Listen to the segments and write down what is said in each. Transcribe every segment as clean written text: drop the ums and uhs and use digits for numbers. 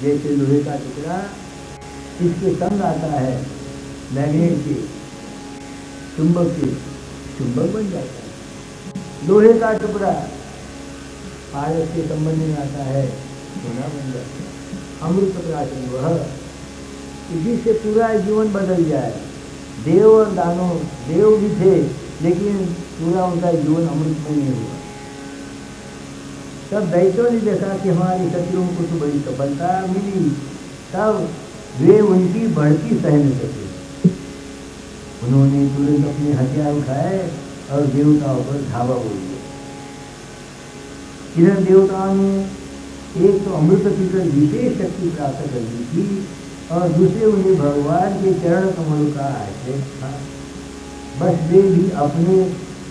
जैसे लोहे का टुकड़ा इसके संग आता है मैग्नेट के, चुंबक के, चुंबक बन जाता है। लोहे का टुकड़ा पारस के संबंध में आता है, सोना बन जाता है। अमृत प्राचीन वह जिससे पूरा जीवन बदल जाए। देव और दानव, देव भी थे लेकिन पूरा उनका जीवन अमृत में नहीं हुआ। तब दैत्यों ने देखा कि हमारी शत्रुओं को तो बड़ी सफलता मिली, तब वे उनकी बढ़ती सह नहीं सके। उन्होंने तुरंत अपने हथियार उठाए और देवताओं पर धावा बोल दिया। इधर देवताओं ने एक तो अमृत पीकर विशेष शक्ति प्राप्त कर ली थी और दूसरे उन्हें भगवान के चरण कमलों का आश्रय था। बस वे भी अपने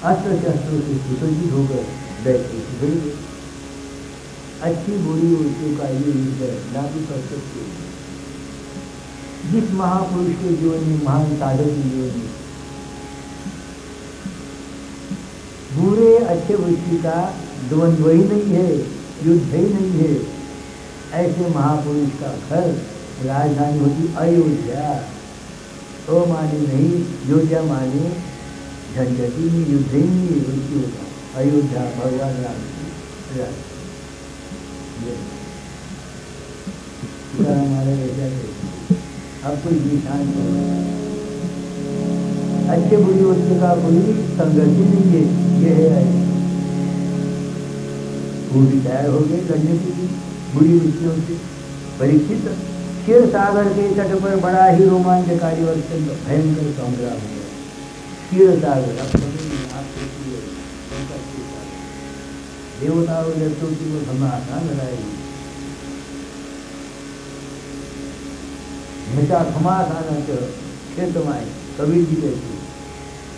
अस्त्र शस्त्रों से सुसज्जित होकर बैठे थे। अच्छी बुरी वस्तु का ये युद्ध लागू कर सकते। जिस महापुरुष के जीवन में, महान साधक के जीवन में बुरे अच्छे वृत्ति का द्वंद्व ही नहीं है, युद्ध ही नहीं है, ऐसे महापुरुष का घर राजधानी होती अयोध्या। तो माने नहीं, योध्या माने झंझटी में, युद्ध ही नहीं, वृत्ति होता अयोध्या भगवान राम की। हमारे अब कोई निशान अच्छे बुरी वस्तु का कोई संघर्ष नहीं है। ये है पूरी तैयार हो गए लड़ने के लिए बुरी वृत्तियों से। परीक्षित क्षीर सागर के तट पर बड़ा ही रोमांचकारी और भयंकर संग्राम हुआ। क्षीर सागर अब देवता और दैत्यों की वो घमासान लड़ाई हुई। मचा घमासान खेतमाए, कबीर जी कहते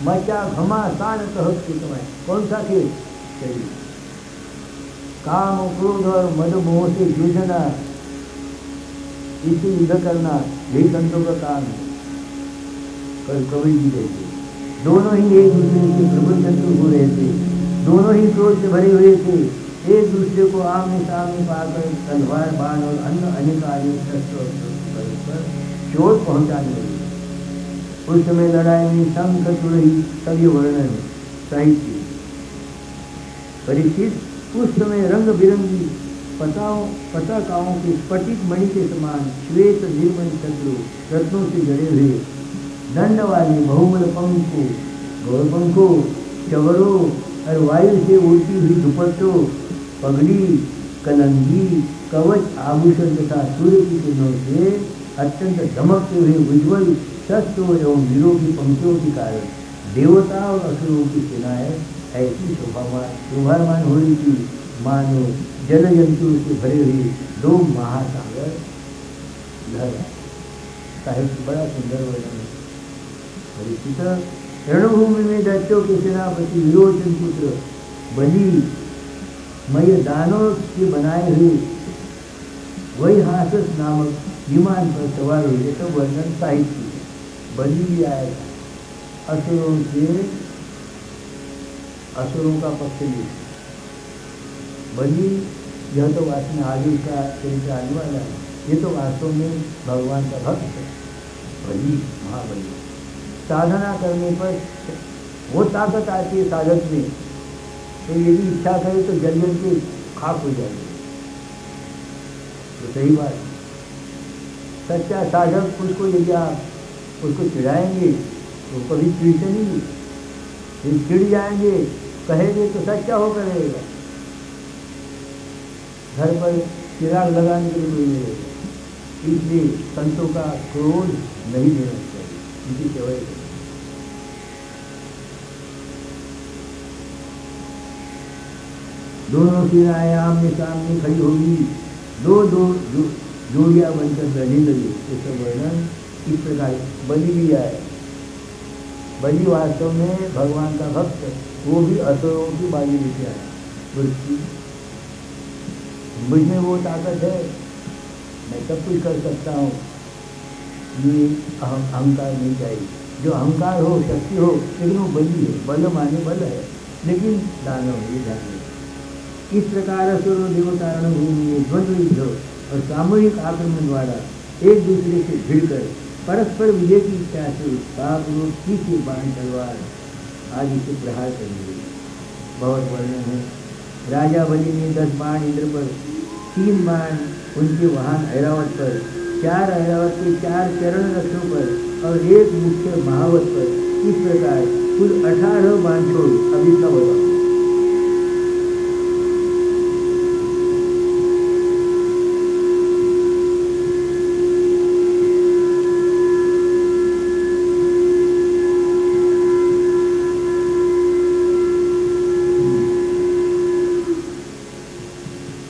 मचा घमासान खेतमाए। कौन सा खेत? शरीर। काम क्रोध और मद मोह से जूझना, इसी युद्ध करना, यही संतों का काम है। कबीर जी कहते दोनों ही एक दूसरे के प्रबल शत्रु हो रहे थे, दोनों ही क्रोध से भरे हुए थे। एक दूसरे को आमने सामने पाकर तलवार, बाण और अन्य अनेकानेक शस्त्र पर चोट पहुंचाने लगे। उस समय लड़ाई में शंख तुरही सभी वर्णन साहित्य। परीक्षित उस समय रंग बिरंगी पताकाओं के स्फटिक मणि के समान श्वेत निर्मल चंद्रो रत्नों से जड़े हुए दंड वाले बहुमल पंखों, गौरपंखों, चवरों और वायु से उड़ती हुई दुपट्टों, पगड़ी, कलंगी, कवच आभूषण तथा सूर्य की किरणों से अत्यंत धमकते हुए उज्ज्वल शस्त्रों एवं वीरों की पंक्तियों के कारण देवता और असुरों की सेनाएं ऐसी शोभामान हो रही थी मानो जल जंतुओं से भरे हुए दो महासागर लहर। साहित्य बड़ा सुंदर वर्णन है। रणभूमि में दैत्यों के सेनापति विरोचन पुत्र बलि मय दानों के बनाए हुए वही हासस नामक विमान पर सवार हुए। सब वर्णन साहित्य। बलि भी आया था असुरों का पक्ष लिया। बलि यह तो वास्तव में आगे का चरित्र आने वाला है। ये तो वास्तव में भगवान का भक्त है बलि, महाबली। साधना करने पर वो ताकत आती है साधक में, तो यदि इच्छा करे तो जल जल के खाक हो जाएगी। तो सही बात। सच्चा साधक उसको यदि आप उसको चिढ़ाएंगे तो कभी चिढ़ते नहीं, यदि चिढ़ जाएंगे कहेंगे तो सच्चा होकर रहेगा। घर पर चिराग लगाने के लिए कोई नहीं रहेगा। इसलिए संतों का क्रोध नहीं देना चाहिए, उनकी सेवा करें। दोनों सेनाएं आमने सामने खड़ी होगी, दो जोड़ियां बनकर लड़ने लगी। ये सब वर्णन इस प्रकार। बलि भी आए। बलि वास्तव में भगवान का भक्त, वो भी असुरों की बाजी लेके आया। मुझ में वो ताकत है, मैं सब कुछ कर सकता हूँ, ये अहंकार नहीं चाहिए। जो अहंकार हो, शक्ति हो, लेकिन वो बलि है। बल माने बल है, लेकिन दानव है, ध्यान। इस प्रकार असुर देवता रणभूमि में द्वंद्व युद्ध और सामूहिक आक्रमण द्वारा एक दूसरे से भिड़कर परस्पर विजय की इच्छा से उत्साहपूर्वक तीखे बाण तलवार आदि से प्रहार करेंगे। बहुत वर्णन है। राजा बलि ने 10 बाण इंद्र पर, 3 बाण उनके वाहन ऐरावत पर, 4 ऐरावत के 4 चरण रथों पर और 1 मुख्य महावत पर, इस प्रकार कुल 18 बाण छोड़। अभी का बताओ।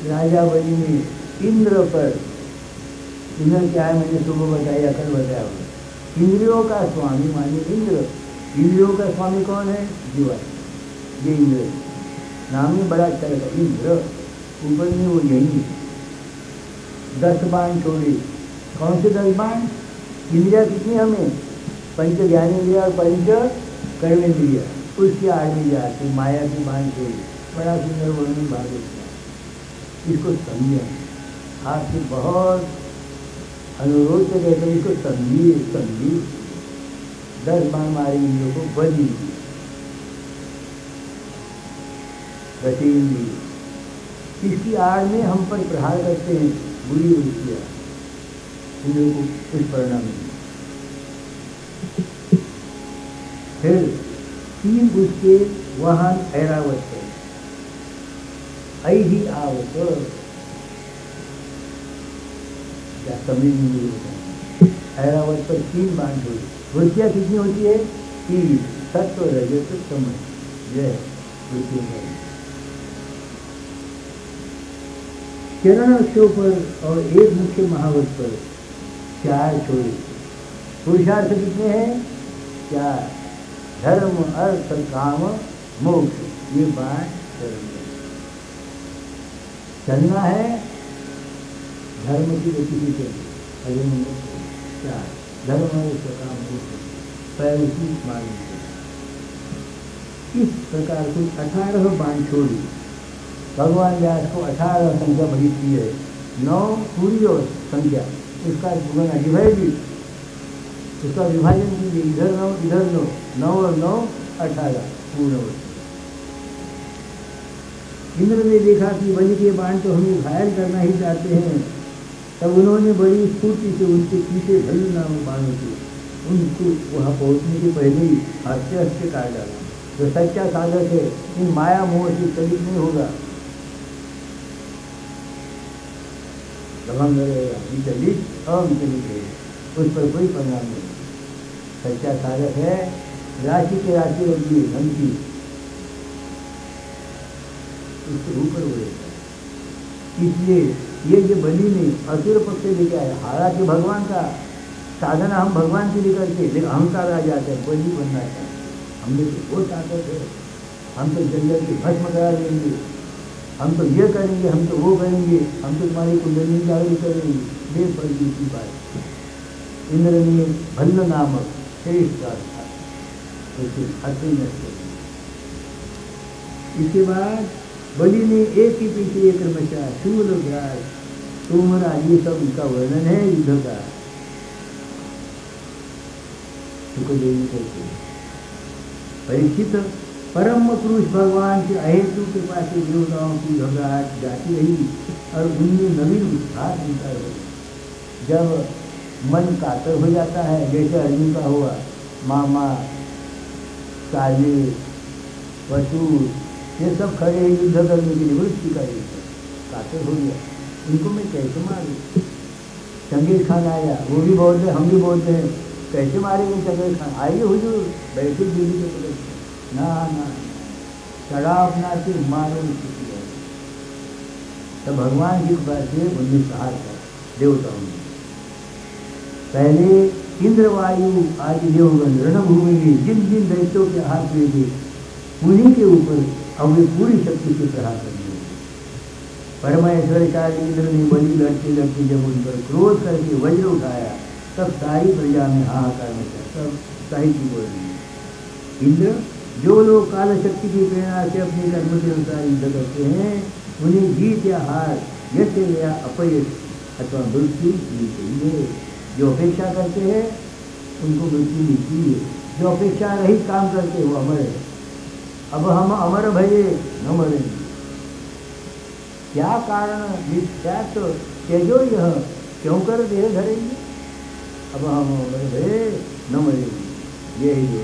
राजा बलि ने इंद्र पर, इंद्र क्या है मैंने सुबह बताया, कल बताया होगा। इंद्रियों का स्वामी माने इंद्र। इंद्रियों का स्वामी कौन है? जीवन। ये इंद्र नाम में बड़ा अच्छा लगा, इंद्र। ऊपर में वो यही 10 बाण छोड़े। कौन से 10 बाण? इंद्रिया कितनी हमें? पंच ज्ञानेन्द्रिया और पंच कर्मेंद्रिया, उसके आड़ में जाते माया के बाण छोड़े। बड़ा सुंदर वर्णन भागवत का। इसको समझे, आपसे बहुत अनुरोध से कहते हैं, इसको समझिए। 10 बाण मारे इन लोगों को, बलि बचेंगे। इसकी आड़ में हम पर प्रहार करते हैं बुरी वृत्तियाँ, इन लोगों को कुछ परिणाम नहीं। फिर 3 उसके वाहन ऐरावत पर, ही आवत क्या समझ नहीं होता। ऐरावत पर 3 बाण छोड़े। वृत्तियाँ कितनी होती है? 3, सत्व रजस तमः, यह वृत्तियाँ। चरण अक्षों पर और 1 मुख्य महावत पर 4 छोड़े। पुरुषार्थ कितने हैं? 4, धर्म अर्थ काम मोक्ष, ये बाण चरण। चलना है धर्म की गति से चले, 4 धर्म अर्थ काम मोक्ष, पैर उसी मार्ग से। इस प्रकार से 18 बाण छोड़ी। भगवान व्यास को 18 संख्या बड़ी थी है, 9 पूरी और संख्या, उसका डिवाइडेड, उसका विभाजन कीजिए, इधर 9 इधर 9, 9 और 9 18 पूर्ण। इंद्र ने देखा कि बलि के बाण तो हमें घायल करना ही चाहते हैं, तब उन्होंने बड़ी स्फूर्ति से उनके पीछे भल्ल नाम बाणों से उनको वहाँ पहुँचने के पहले ही हंसते हंसते काट डाला। जो सच्चा साधक है इन माया मोह से चलित नहीं होगा, दबंग रहेगा, विचलित अविचलित रहेगा, उस पर कोई परिणाम नहीं। सच्चा साधक है, राशि के राशि होती है धन की, उसके ऊपर उड़ेगा। इसलिए ये जो बलि ने असुर पक्ष से लेके आया, हालांकि भगवान का साधना हम भगवान के लिए करते, लेकिन अहंकार आ जाता है, बलि बनना चाहते। हमने तो वो ताकत है, हम तो जंगल के भस्म करा देंगे, हम तो ये करेंगे, हम तो वो करेंगे, हम तो तुम्हारी कुंडली जागृत करेंगे। बेफर्जी की बात। इंद्र ने भल्ल नामक श्रेष्ठ था, इसके बाद बलि ने एक के पीछे एक क्रमशः शूल ग्रास तोमरा, ये सब उनका वर्णन है युद्ध का। परीक्षित परम पुरुष भगवान के अहेतु के पास देवताओं की घबराहट जाती रही और उनमें नवीन उत्साह मिलता रहा। जब मन कातर हो जाता है, जैसे अर्जुन का हुआ, मामा काले वसूर ये सब खड़े हैं युद्ध करने के लिए, वृत्ति का युद्ध कातर हो गया, इनको मैं कैसे मारूं? चंगेज खान आया, वो भी बोलते हम भी बोलते हैं, कैसे मारेंगे चंगेज खान? आइए हुजूर, बैठे बीवी के पकड़, ना ना चढ़ा अपना से मारो। तो भगवान की कृपा से उन्हें सहार कर देवताओं ने पहले इंद्र वायु आदि देवगण रणभूमि में जिन जिन दैत्यों के हाथ में थे उन्हीं के ऊपर अब वे पूरी शक्ति से प्रहार करने लगे। परमेश्वरचार्य इंद्र ने बलि लड़ते लड़ते जब उन पर क्रोध करके वज्र उठाया, तब सारी प्रजा में हाहाकार मचा। सब साहित्य बोल रहे हैं, इंद्र जो लोग काल शक्ति की प्रेरणा से अपने कर्म के अनुसार युद्ध करते हैं, उन्हें जीत या हार, यश या अपयश अथवा मृत्यु मिलती है। जो अपेक्षा करते हैं उनको मृत्यु मिलती है, जो अपेक्षा रहित काम करते हैं वो अमर है। अब हम अमर भये न मरेंगे, क्या कारण मिथ्या तो तेजो यह, क्यों कर देह धरेंगे। अब हम अमर भये न मरेंगे, यही जो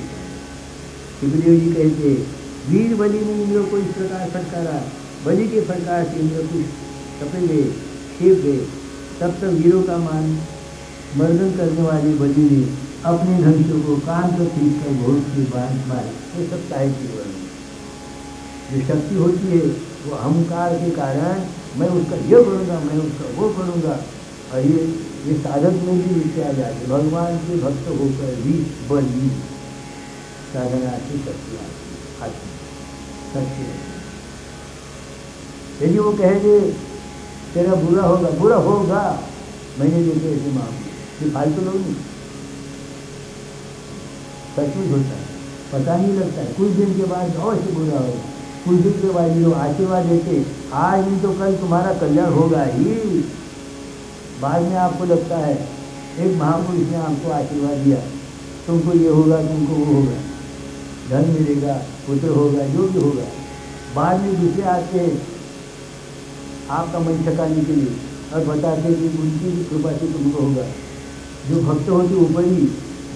शिवदेव जी कहते वीर बलि ने इंद्र को इस प्रकार फटकारा, बलि के फटकार से इंद्र कुछ सपे गए, खेप गए। तब तक वीरों का मान मर्दन करने वाली बलि ने अपने धनुषों को कान पर खींच कर घोष की बांध मारी। ये सब साहित्य वर्ण जो शक्ति होती है वो अहंकार के कारण मैं उसका ये करूँगा, मैं उसका वो करूँगा, और ये साधक में भी नीचे आ जाते। भगवान के भक्त होकर भी बलि साधना की शक्ति आती सत्य। यदि वो कहे दे तेरा बुरा होगा, बुरा होगा, मैंने देखे ऐसे मामले, ये फालतू लोग नहीं, सचमुच होता है, पता नहीं लगता है। कुछ दिन के बाद और से बुरा होगा, कुछ दिन के बाद लोग आशीर्वाद देते आज नहीं तो कल तुम्हारा कल्याण होगा ही। बाद में आपको लगता है एक महापुरुष ने आपको आशीर्वाद दिया, तुमको ये होगा, तुमको वो होगा, धन मिलेगा, पुत्र होगा, जो भी होगा। बाद में दूसरे आते हैं आपका मन छकाने के लिए और बताते हैं कि उनकी भी कृपा से तुमको होगा। जो भक्त होते ऊपरी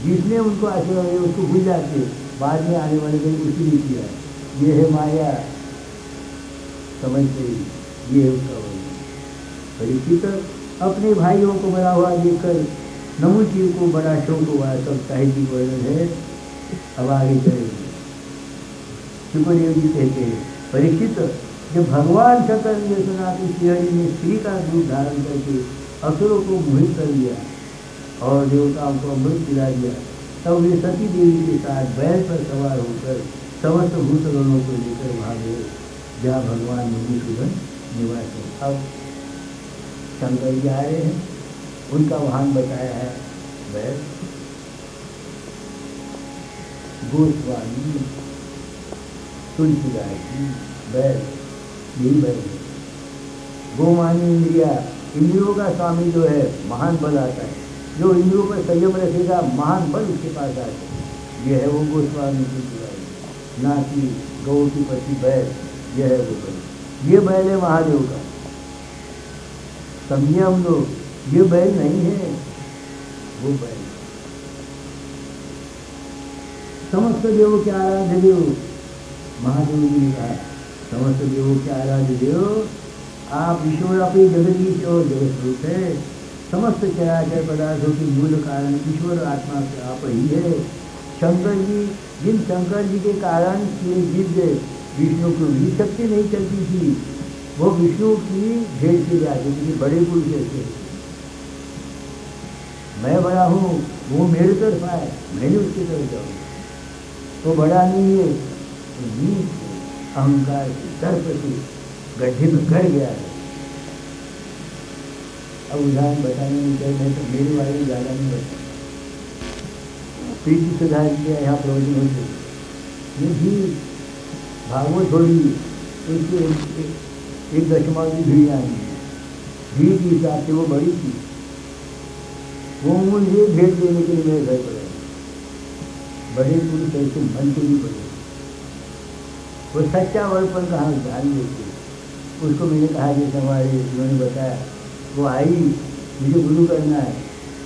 जिसने उनको आशीर्वाद दिया उसको भूल जाते, बाद में आने वाले दिन उसी ने किया। ये है माया, समझते ये है उसका वर्णन। परीक्षित अपने भाइयों को बड़ा हुआ देखकर नमुची को बड़ा शोक हुआ। सब साहित्यिक वर्णन है, अब आगे चलेंगे। सुखदेव जी कहते हैं परीक्षित जब भगवान शंकर ने सुना कि श्रीहरि ने स्त्री का रूप धारण करके असुरों को मोहित कर दिया और देवताओं को अमृत पिला दिया, तब वे सती देवी के साथ बैल पर सवार होकर समस्त भूतगणों को लेकर भागे जहाँ भगवान मधुसूदन निवास है। अब शंकर जी आ रहे हैं, उनका वाहन बताया है बैल। गोस्वामी तुलसीदास जी बैल, यही बैल है। गो मानी इंद्रिया, इंद्रियों का स्वामी जो है महान बल आता है, जो इंद्रियों पर संयम रखेगा महान बल उसके पास आता है। यह है वो गोस्वामी तुलसीदास, ना कि गौ की पति बैल, यह है वो बैल। ये बैल है महादेव का, समझिए हम लोग, ये बैल नहीं है, वो बैल। समस्त देवों के आराध्य देव महादेव जी ने कहा, समस्त देवों के आराध्य देव आप ईश्वर अपनी जगदीश और जगत रूप है। समस्त चराचर पदार्थों के मूल कारण ईश्वर आत्मा से आप ही है। शंकर जी, जिन शंकर जी के कारण जीत गए, विष्णु को भी शक्ति नहीं चलती थी, वो विष्णु की भेंट से जाते थे, बड़े पुरुष थे। मैं बड़ा हूँ, वो मेरे तरफ आए, मैंने उसकी तरफ जाऊँ, तो बड़ा नहीं है, तो नीच है, अहंकार के सर्प से गड्ढे में गड़ गया है। अब उदाहरण बताने में चाहिए तो मेरे बारे में ज़्यादा नहीं बता, प्रीति सुधार किया यहाँ प्रवचन होते ये भी भागवत छोड़ी, उसके एक दशमा की भीड़ आएंगी, भीड़ के हिसाब से वो बड़ी थी, वो मुझे भेंट देने के लिए मेरे घर पर आए। बड़े पुरुष ऐसे मन के भी बड़े, वो सच्चा वर्पण कहाँ ध्यान देते। उसको मैंने कहा जैसे हमारे उन्होंने बताया, वो आई मुझे गुरु करना है,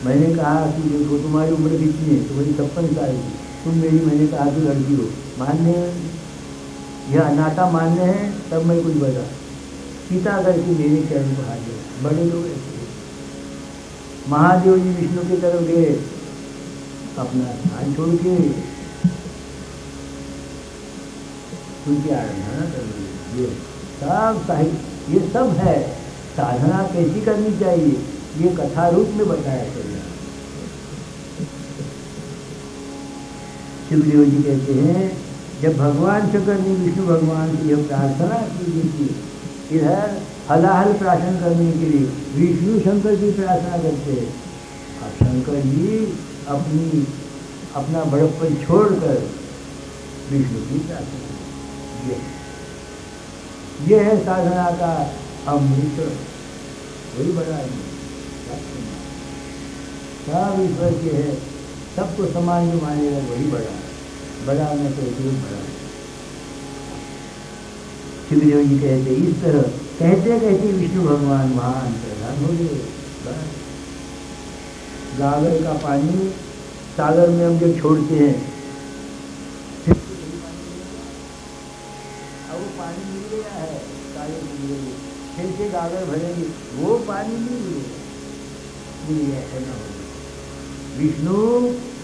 मैंने कहा कि देखो तुम्हारी उम्र कितनी है, तो बोली 56 साल की, तुम मेरी, मैंने कहा तू लड़की हो, मान्य यह नाता मान्य है, तब मैं कुछ बता सीता करके मेरे चरण को हाथ दिया। बड़े लोग ऐसे, महादेव जी विष्णु की तरफ गए, अपना स्थान छोड़ के उनकी आराधना कर रही। ये सब साहित्य, ये सब है साधना कैसी करनी चाहिए, ये कथा रूप में बताया चल रहा है। शिवदेव जी कहते हैं जब भगवान शंकर ने विष्णु भगवान की यह प्रार्थना की थी, इधर हलाहल प्रार्थना करने के लिए विष्णु शंकर की प्रार्थना करते हैं। अब शंकर जी अपना बड़प्पन छोड़कर विष्णु की प्रार्थना, ये है साधना का अमृत, वही बड़ा है। सब ईश्वर के है, सबको समान जो मानेगा वही बड़ा है, बड़ा न तो कोई बड़ा। शिवदेव जी कहते इस तरह कहते कहते विष्णु भगवान वहां अंतर्धान हो गए। गागर का पानी सागर में हम जब छोड़ते हैं फिर अब वो पानी मिल गया है, सागर में मिल गया, फिर से गागर भरेंगे, वो पानी नहीं मिलेगा, ऐसा न हो। विष्णु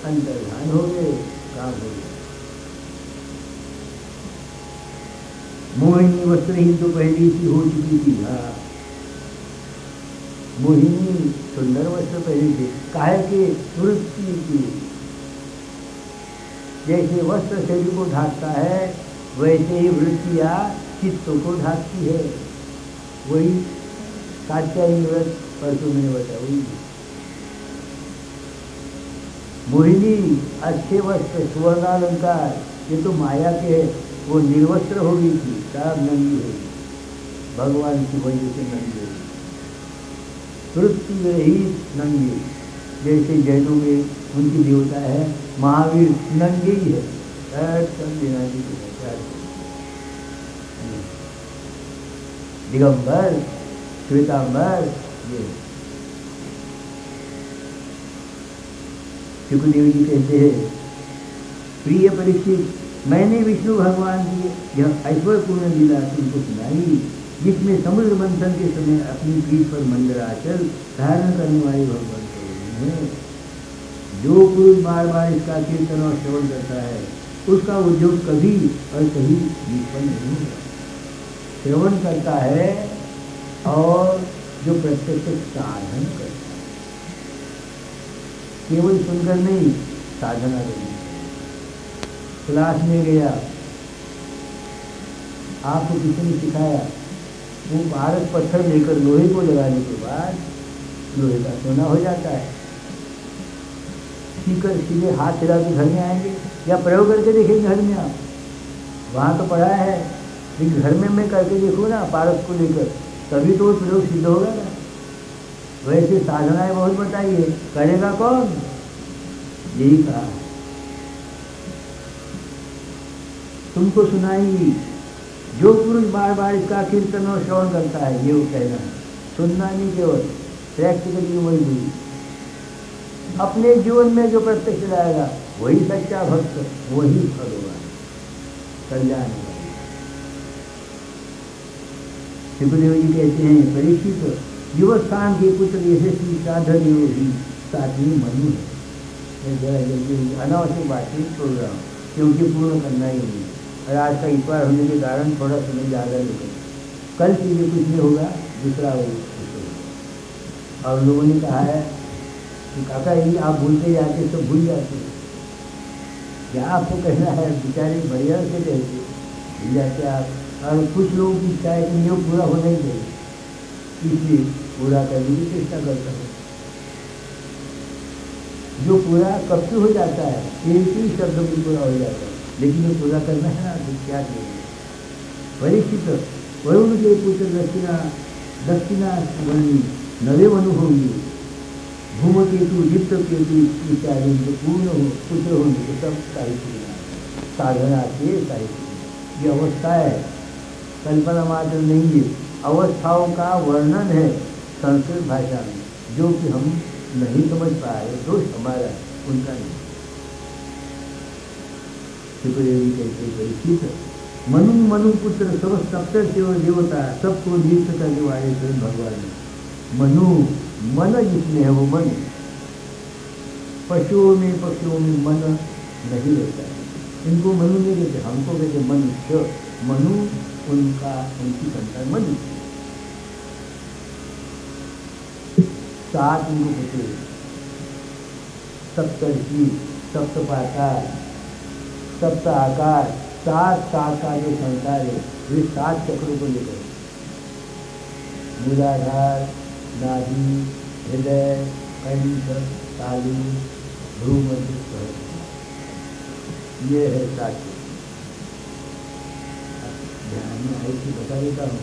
अंतर्धान हो गए, काम हो गया। मोहिनी वस्त्रहीन तो पहले सी हो चुकी थी। हाँ, मोहिनी सुंदर वस्त्र पहले थे, काहे के वृत्ति की। जैसे वस्त्र शरीर को ढाकता है वैसे ही वृत्तियां चित्तों को ढाकती है। वही कात्यायनी व्रत परसों मैंने बताया, वही मोहिनी अच्छे वस्त्र सुवर्णालंकार, ये तो माया के है, वो निर्वस्त्र हो गई थी, सब नंगी है, भगवान की वजह से नंगी है, वृत्ति रहित नंगी। जैसे जैनों में उनकी देवता है महावीर, नंगे ही है, दिगंबर श्वेतांबर। ये सुखदेव जी कहते हैं, प्रिय परीक्षित, मैंने विष्णु भगवान की यह ऐश्वर्यपूर्ण लीला तुमको सुनाई, जिसमें समुद्र मंथन के समय अपनी पीठ पर मंदराचल धारण करने वाले भगवान है। जो पुरुष बार बार इसका कीर्तन और श्रवण करता है उसका उद्योग कभी और कहीं निष्फल नहीं होगा। श्रवण करता है और जो प्रत्यक्ष साधन करता है, केवल सुनकर नहीं, साधना करनी। क्लास में गया, आपको किसी ने सिखाया, वो भारत पत्थर लेकर लोहे को लगाने के बाद लोहे का सोना हो जाता है। सीकर सीधे हाथ हिला के घर में आएंगे या प्रयोग करके देखेंगे घर में आप, वहाँ तो पढ़ा है, लेकिन घर में मैं करके देखूँ ना पारस को लेकर, तभी तो वो प्रयोग सिद्ध होगा ना। वैसे साधनाएं बहुत बताइए, करेगा कौन? यही कहा तुमको सुनाई, जो पुरुष बार बार इसका कीर्तन और श्रवण करता है, ये वो कहना है, सुनना नहीं केवल, प्रैक्टिकली वही हुई। अपने जीवन में जो प्रत्यक्ष लाएगा वही सच्चा भक्त, वही फल होगा, कल्याण होगा। सुखदेव जी कहते हैं, परीक्षित, युवस्थान के पुत्र यशस्वी साधन योगी साथी मनु है। मैं जरा जल्दी अनावश्यक बातचीत छोड़ रहा हूँ क्योंकि पूर्ण करना ही नहीं, और आज का इतवार होने के कारण थोड़ा समय ज़्यादा लेकर कल से ये कुछ नहीं होगा, दूसरा होगा। और लोगों ने कहा है कि काका ये आप भूलते जाते तो भूल जाते, क्या आपको कहना है, बेचारे बढ़िया से कहते भूल जाते आप। और कुछ लोगों की इच्छा है कि ये पूरा होना ही चाहिए, इसलिए पूरा करने की चेष्टा करता है। जो पूरा कब से हो जाता है, एक ही शब्द में पूरा हो जाता है, लेकिन जो पूरा करना है ना तो क्या करेंगे। परीक्षित, वरुण के पुत्र दक्षिणा वर्णी नवे मनु होंगे, धूमकेतु दीप्त केतु इत्यादि जो पूर्ण हो पुत्र होंगे तो सब साहित्य साधना के साहित्य। ये अवस्था है, कल्पना मात्र नहीं है, अवस्थाओं का वर्णन है संस्कृत भाषा में, जो कि हम नहीं समझ पाए, दोष हमारा, उनका नहीं। सुखदेव कहते परीक्षित, मनु मनु पुत्र सब सप्तर्षि और देवता सबको नियुक्त करने वाले स्वयं भगवान है। मनु, मन जिसमें है वो मन, पशुओं में पक्षियों में मन नहीं रहता है, इनको मनु नहीं कहते, हमको कहते मनुष्य। मनु उनका, उनकी संतान मनु। सात उनको कहते, सप्तर्षि, सप्तपाकार, सप्त आकार, सात का जो संसार है वे सात चक्रों को लेकर, मूलाधार, नाभि, हृदय, कंठ, तालु, भ्रूमध्य, ये है सात। ध्यान में ऐसे बता देता हूँ,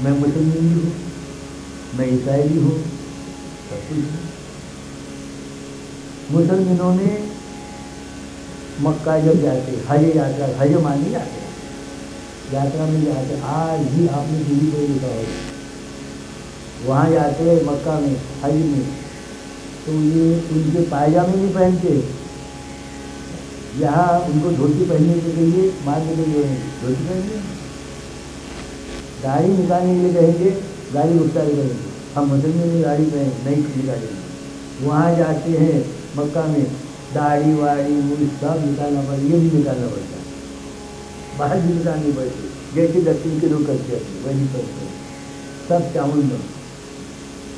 मैं मुसलमान भी हूँ, मैं ईसाई भी हूँ, सब कुछ नहीं। मुसलमानों में मक्का जब जाते हज यात्रा, हज मानी यात्रा, यात्रा में जाते, आज भी आपने टीवी पर देखा होगा, वहाँ जाते हैं मक्का में हज में, तो ये उनके पायजामे नहीं पहनते, यहाँ उनको धोती पहनने के लिए मान के लिए धोती पहनेंगे, गाड़ी निकालने के लिए कहेंगे गाड़ी उतार करेंगे, हम मुसलमान में गाड़ी नहीं निकालेंगे। वहाँ जाते हैं मक्का में दाढ़ी वाड़ी मूछ सब निकालना पड़ता, ये भी निकालना पड़ता है, बाहर भी निकालनी पड़ती, जैसे दक्षिण के लोग करते हैं वही करते हैं, सब चावल में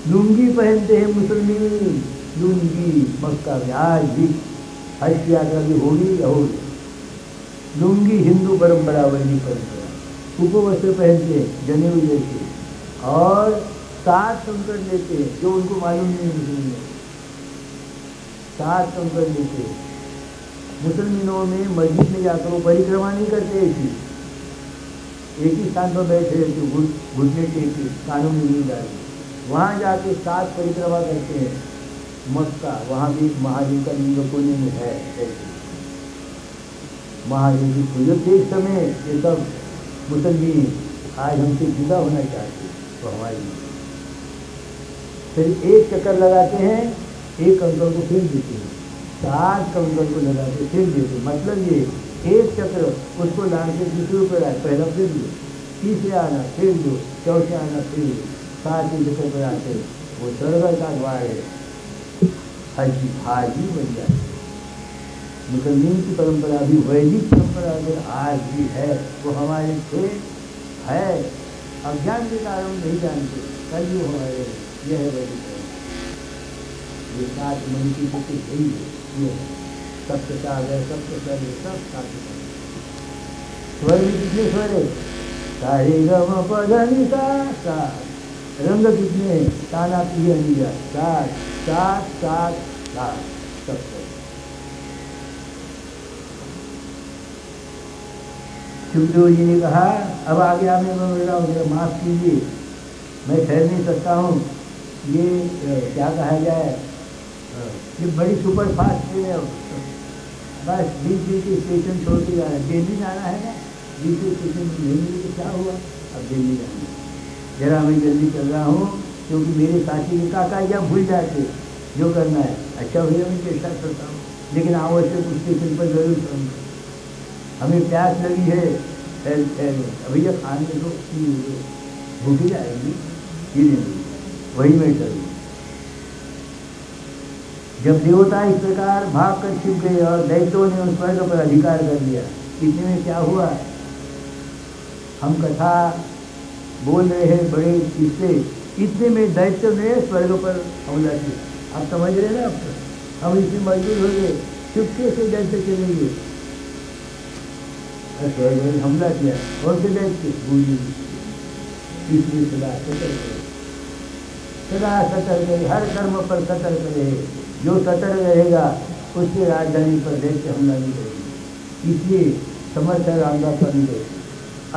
लुंगी पहनते हैं मुसलमान, लुंगी मक्का में आज भी हज की यात्रा भी होगी या होगी, लुंगी हिंदू परंपरा वही परंपरा, उपवस्त्र पहनते हैं जनेऊ जैसे, और 7 कंकड़ लेते हैं, जो उनको मालूम नहीं है मुसलमान में 7 कंकड़ लेते हैं। मुसलमानों में मस्जिद में जाकर वो परिक्रमा नहीं करते, एक ही स्थान पर बैठे रहते, घुटने टेके कानों में नहीं डालते, वहाँ जाके 7 परिक्रमा करते हैं। मक्का वहाँ भी महादेव का लिंग कोने में है, ऐसे महादेव की पूजा के समय ये सब मुसलमान आज हमसे जुदा होना चाहते, तो हमारी फिर एक चक्कर लगाते हैं, एक कंकड़ को फेंक देते हैं, 7 कंकड़ को लगाते फेंक देते, मतलब ये एक चक्र उसको लाने से दूसरे पर आए, पहला फेंक दो, तीसरे आना फेंक दो, चौथे आना फेंक दो, 7 चक्कर पर आते, वो स्वर्ग का द्वार है, हज हाजी बन जाए। मुसलमान की परंपरा भी वैदिक परंपरा अगर आज भी है, वो हमारे थे है, अज्ञान के कारण नहीं जानते, कल जो हमारे यह है वैदिक परंपरा, ये 7 महीने की कुछ यही है, ये सप्तता है, सप्तता है, सब 7 स्वर में कितने स्वर है, सारे गम पधनि सा, रंग कितने ताना पिया लिया, 7 7 7 7 सप्तता। सुखदेव जी ने कहा अब आगे आने में मेरा माफ़ कीजिए, मैं ठहर नहीं सकता हूँ, ये क्या कहा जाए, ये बड़ी सुपर फास्ट ट्रेन है, बस बीच के स्टेशन छोड़ के जाना, दिल्ली जाना है ना, बीच के स्टेशन नहीं मिले तो क्या हुआ, अब दिल्ली जाना, जरा मैं जल्दी चल रहा हूँ, क्योंकि मेरे साथी के काका या भूल जाते जो करना है, अच्छा भैया मैं चेष्टा करता हूँ, लेकिन आवश्यक उस स्टेशन पर जरूर चलूँगा, हमें प्यास लगी है, भैया खाने को भूखी जाएगी, वही में चलूँ। जब देवता इस प्रकार भाग कर छिप गए और दैत्यों ने उस स्वर्ग पर अधिकार कर लिया, इतने में क्या हुआ, हम कथा बोल रहे हैं बड़े किस्से, इतने में दैत्य ने स्वर्ग पर हमला किया, आप समझ रहे ना, हम इसमें मजबूर हो गए, चुपके से दैत्य चले गए, स्वर्ग में हमला किया, और से दैत्य भूली, इसलिए सदा सतर्क रहे, हर कर्म पर सतर्क रहे, जो सतर्क रहेगा उसके राजधानी पर दैत्य हमला नहीं करेगी, इसलिए समर्थ रामदास स्वामी को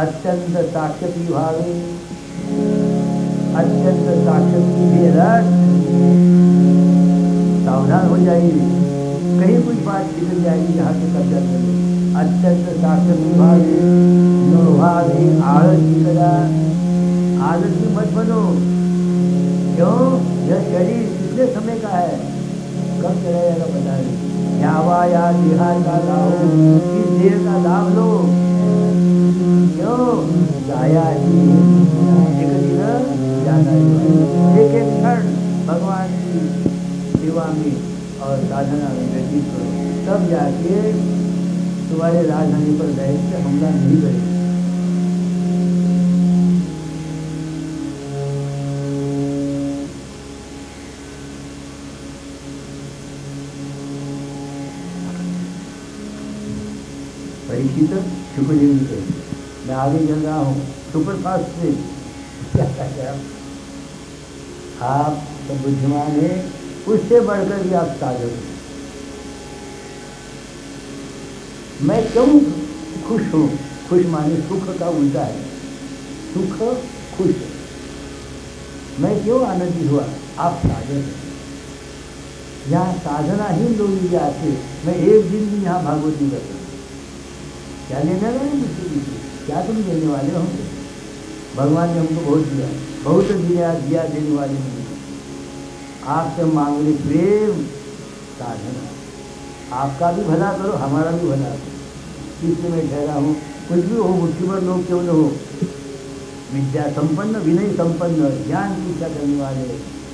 अत्यंत साक्षी भावे, अत्यंत साक्षी भी रस, सावधान हो जाइए, कहीं कुछ बात निकल जाएगी जहाँ से कब्जा करें, अत्यंत साक्षी भावे, भावे आलसी कदा, आलसी मत बनो, क्यों, यह शरीर कितने समय का है, कब चलेगा पता नहीं, यावा या देहात का लाभ, इस देह का लाभ लो, क्यों जाया एक दिन जाना, एक एक क्षण भगवान की सेवा में और साधना में व्यतीत करो, तब जाके तुम्हारे राजधानी पर दैत्य हमला नहीं करेगा। परीक्षित शुक्रदेव जी कहते, मैं आगे चल रहा हूँ सुपर फास्ट से, क्या कहते हैं आप तो बुद्धिमान है, उससे बढ़कर भी आप साधक हो, मैं क्यों खुश हूँ, खुश माने सुख का उल्टा है, सुख खुश, मैं क्यों आनंदित हुआ, आप साधक हैं, यहाँ साधनाहीन लोग ये आते, मैं एक दिन भी यहाँ भागवत नहीं करता, क्या लेना नहीं दूसरे से, क्या तुम देने वाले होंगे? भगवान ने हमको बहुत दिया, बहुत दिया देने वाले नहीं। आपसे मांग ले प्रेम साधना, आपका भी भला करो, हमारा भी भला करो। इसलिए मैं ठहरा हूँ, कुछ भी हो, मुट्ठीभर लोग क्यों न हो, विद्या संपन्न विनय संपन्न ज्ञान की इच्छा करने वाले,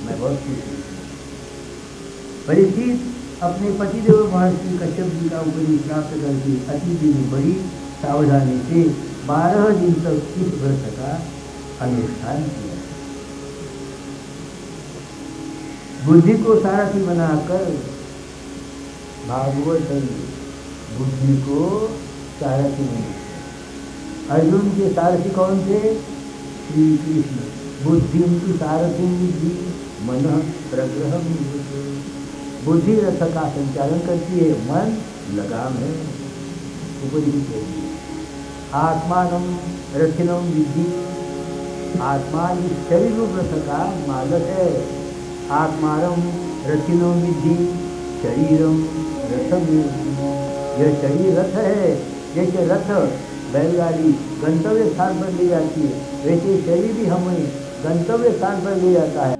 मैं बहुत खुश हूँ। परीक्षित अपने पतिदेव महर्षि कश्यप जी का उपदेश प्राप्त करके अति दिन बड़ी सावधानी से 12 दिन तक इस व्रत का अनुष्ठान किया। बुद्धि को सारथी बनाकर भागवत बुद्धि को सारथी बनाकर, अर्जुन के सारथी कौन थे? श्री कृष्ण। बुद्धि की सारथी बुद्धि मन प्रग्रह, बुद्धि रथ का संचालन करती है, मन लगाम है। आत्मानम रथिनम विद्धि, आत्मा इस शरीर रूप रथ का मालक है। आत्मारम रथिनम विद्धि शरीरम रथम, यह शरीर रथ है। जैसे रथ बैलगाड़ी गंतव्य स्थान पर ले जाती है, वैसे शरीर भी हमें गंतव्य स्थान पर ले जाता है।